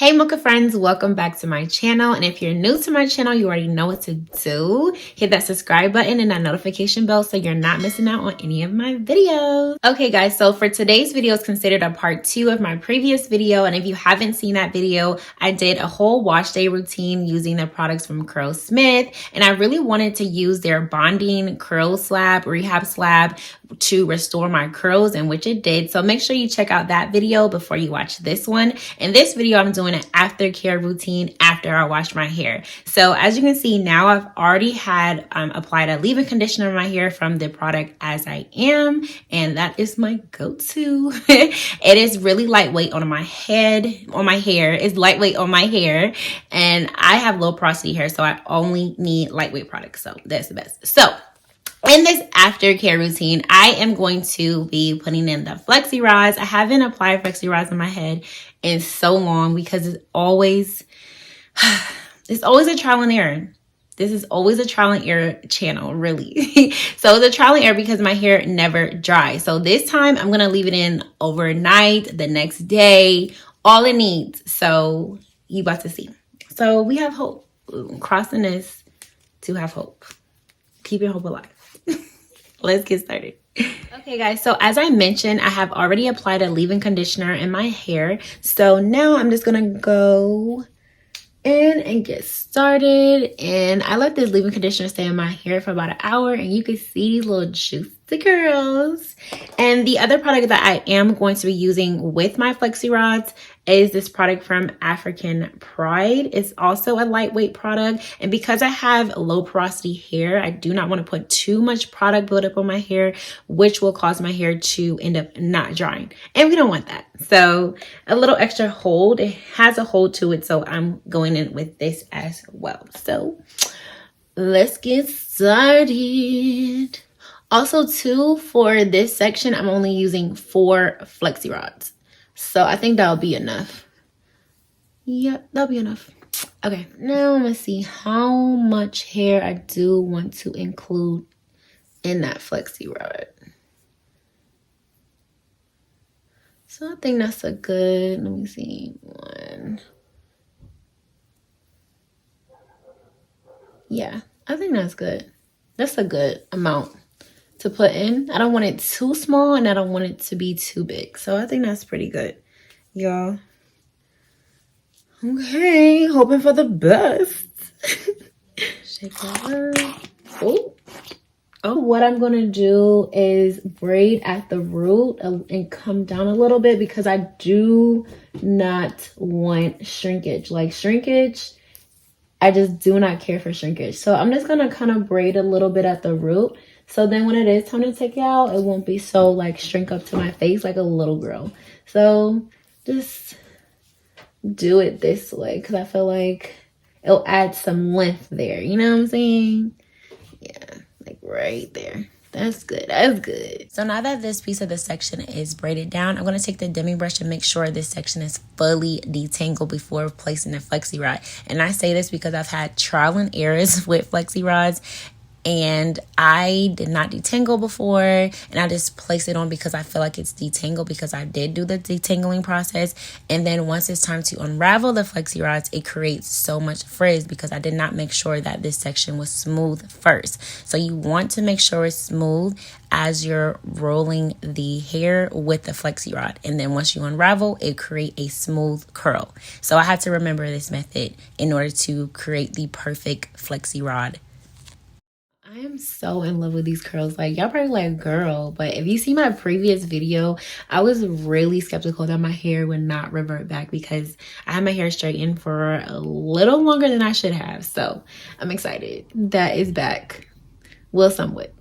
Hey Mocha friends, welcome back to my channel. And if you're new to my channel, you already know what to do. Hit that subscribe button and that notification bell so you're not missing out on any of my videos. Okay guys, so for today's video is considered a part 2 of my previous video. And if you haven't seen that video, I did a whole wash day routine using the products from CURLSMITH. And I really wanted to use their bonding curl slab, rehab slab to restore my curls, and which it did. So make sure you check out that video before you watch this one. In this video, I'm doing an aftercare routine after I wash my hair. So as you can see now, I've already had applied a leave-in conditioner in my hair from the product As I Am, and that is my go-to. It is really lightweight on my head, on my hair. It's lightweight on my hair, and I have low porosity hair, so I only need lightweight products. So that's the best. So in this aftercare routine, I am going to be putting in the Flexi rods. I haven't applied Flexi rods on my head in so long because it's always a trial and error. This is always a trial and error channel, really. So it's a trial and error because my hair never dries. So this time I'm going to leave it in overnight, the next day, all it needs. So you about to see. So we have hope. Crossing this to have hope. Keeping hope alive. Let's get started. Okay guys, so as I mentioned, I have already applied a leave-in conditioner in my hair. So now I'm just gonna go in and get started. And I let this leave-in conditioner stay in my hair for about an hour, and you can see these little juicy curls. And the other product that I am going to be using with my Flexi rods is this product from African Pride. It's also a lightweight product, and because I have low porosity hair, I do not want to put too much product buildup on my hair, which will cause my hair to end up not drying, and we don't want that. So a little extra hold. It has a hold to it, so I'm going in with this as well. So let's get started. Also too, for this section, I'm only using 4 Flexi rods. So I think that'll be enough. Yep, that'll be enough. Okay, now let's see how much hair I do want to include in that Flexi rod. So I think that's a good, let me see, 1. Yeah, I think that's good. That's a good amount to put in. I don't want it too small and I don't want it to be too big. So I think that's pretty good, y'all. Okay, hoping for the best. Shake that up. Oh, what I'm gonna do is braid at the root and come down a little bit because I do not want shrinkage. Like shrinkage, I just do not care for shrinkage. So I'm just gonna kind of braid a little bit at the root. So then when it is time to take it out, it won't be so like shrink up to my face like a little girl. So just do it this way because I feel like it'll add some length there. You know what I'm saying? Yeah, like right there. That's good. That's good. So now that this piece of the section is braided down, I'm going to take the demi brush and make sure this section is fully detangled before placing the Flexi rod. And I say this because I've had trial and errors with Flexi rods, and I did not detangle before, and I just place it on because I feel like it's detangled because I did do the detangling process. And then once it's time to unravel the Flexi rods, it creates so much frizz because I did not make sure that this section was smooth first. So you want to make sure it's smooth as you're rolling the hair with the Flexi rod, and then once you unravel, it create a smooth curl. So I had to remember this method in order to create the perfect Flexi rod. I am so in love with these curls. Like, y'all probably like, girl, but if you see my previous video, I was really skeptical that my hair would not revert back because I had my hair straightened for a little longer than I should have. So I'm excited that it's back. Well, somewhat.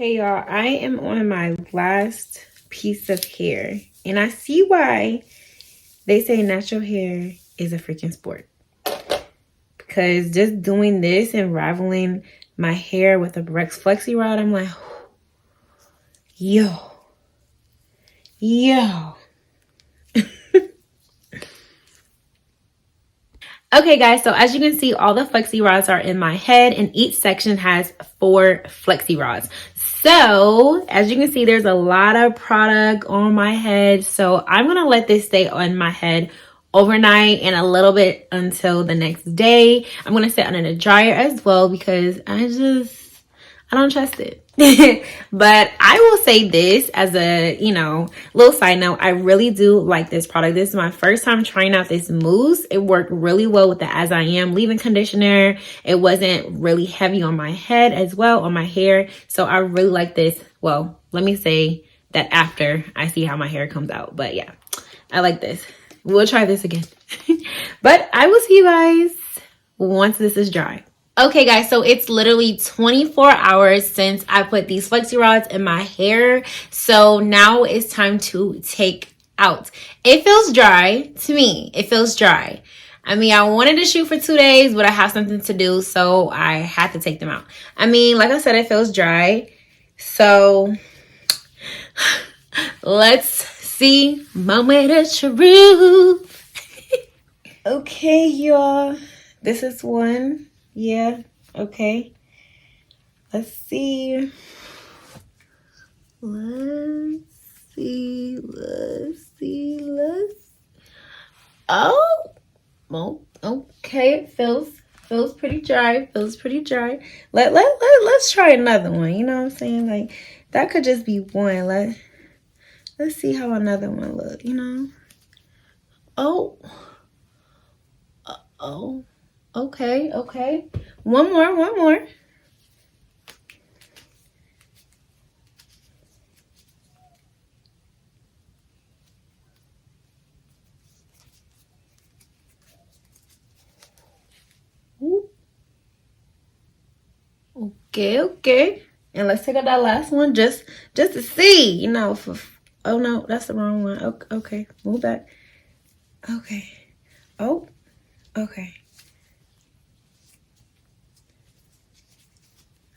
Okay, y'all, I am on my last piece of hair, and I see why they say natural hair is a freaking sport. Because just doing this and unraveling my hair with a Flexi rod, I'm like, yo. Okay, guys, so as you can see, all the Flexi rods are in my head, and each section has 4 Flexi rods. So as you can see, there's a lot of product on my head. So I'm going to let this stay on my head overnight and a little bit until the next day. I'm going to sit under the dryer as well because I don't trust it. But I will say this as a, little side note. I really do like this product. This is my first time trying out this mousse. It worked really well with the As I Am leave-in conditioner. It wasn't really heavy on my head as well, on my hair. So I really like this. Well, let me say that after I see how my hair comes out. But yeah, I like this. We'll try this again. But I will see you guys once this is dry. Okay, guys, so it's literally 24 hours since I put these Flexi rods in my hair. So now it's time to take out. It feels dry to me. It feels dry. I mean, I wanted to shoot for 2 days, but I have something to do, so I had to take them out. I mean, like I said, it feels dry. So let's see. Moment of truth. Okay, y'all. This is one. Yeah, okay. Let's see. Oh, okay. It feels pretty dry. Let's try another one. You know what I'm saying? Like, that could just be one. Let's see how another one look, Oh. Okay. One more. Ooh. Okay. And let's take out that last one just to see, oh no, that's the wrong one. Okay. Move back. Okay. Oh, okay.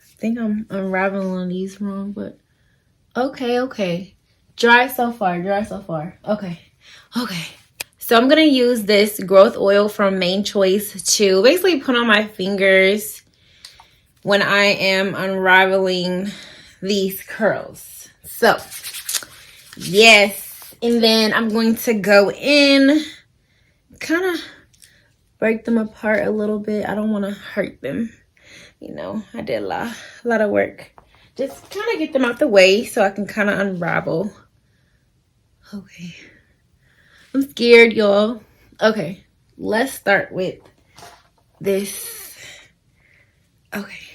I think I'm unraveling these wrong, but okay. Dry so far. Okay. So I'm gonna use this growth oil from Main Choice to basically put on my fingers when I am unraveling these curls. So yes, and then I'm going to go in, kind of break them apart a little bit. I don't want to hurt them. I did a lot of work. Just kind of get them out the way so I can kind of unravel. Okay. I'm scared, y'all. Okay. Let's start with this. Okay.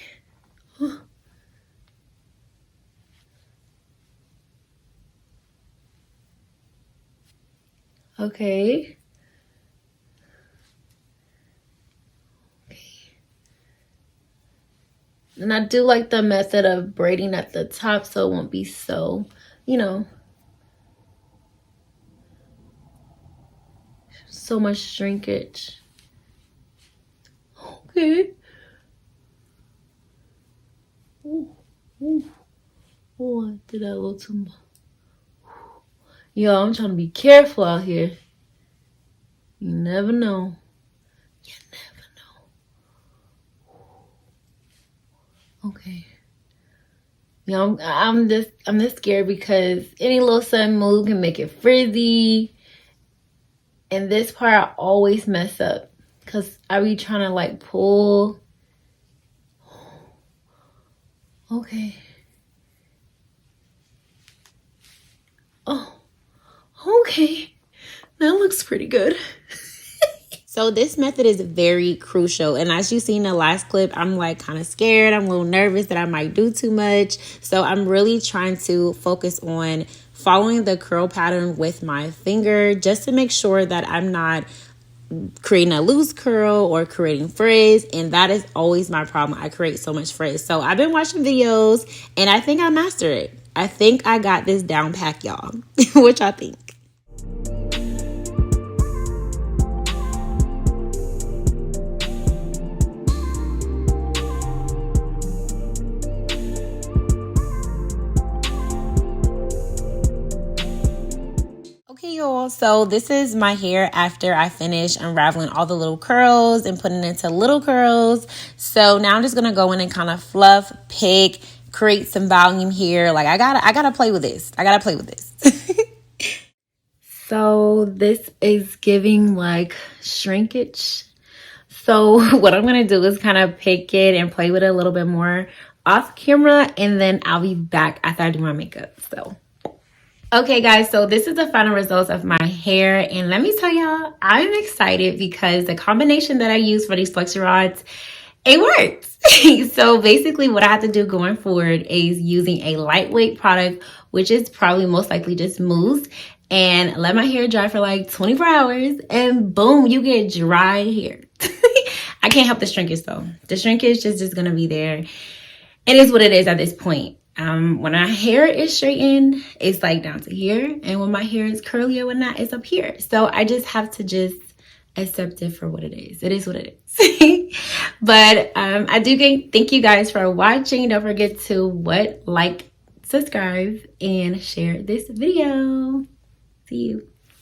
Okay. And I do like the method of braiding at the top so it won't be so, so much shrinkage. Okay. Oh, I did that a little too much. Yo, I'm trying to be careful out here. You never know. Okay. Yeah, I'm just scared because any little sudden move can make it frizzy. And this part I always mess up because I be trying to like pull. Okay. Oh, okay. That looks pretty good. So this method is very crucial. And as you see in the last clip, I'm like kind of scared. I'm a little nervous that I might do too much. So I'm really trying to focus on following the curl pattern with my finger just to make sure that I'm not creating a loose curl or creating frizz, and that is always my problem. I create so much frizz. So I've been watching videos and I think I mastered it. I think I got this down pack, y'all. What y'all think? Okay, y'all, so this is my hair after I finish unraveling all the little curls and putting it into little curls. So now I'm just gonna go in and kind of fluff, pick, create some volume here. Like I gotta play with this. I gotta play with this. So this is giving like shrinkage. So what I'm gonna do is kind of pick it and play with it a little bit more off camera, and then I'll be back after I do my makeup. So okay, guys, so this is the final results of my hair, and let me tell y'all, I'm excited because the combination that I use for these Flexi rods, it works. So basically what I have to do going forward is using a lightweight product, which is probably most likely just mousse, and let my hair dry for like 24 hours, and boom, you get dry hair. I can't help the shrinkage though. The shrinkage is just gonna be there. It is what it is at this point. When my hair is straightened, it's like down to here. And when my hair is curly or whatnot, it's up here. So I just have to just accept it for what it is. It is what it is. But I do thank you guys for watching. Don't forget to like, subscribe, and share this video. See you.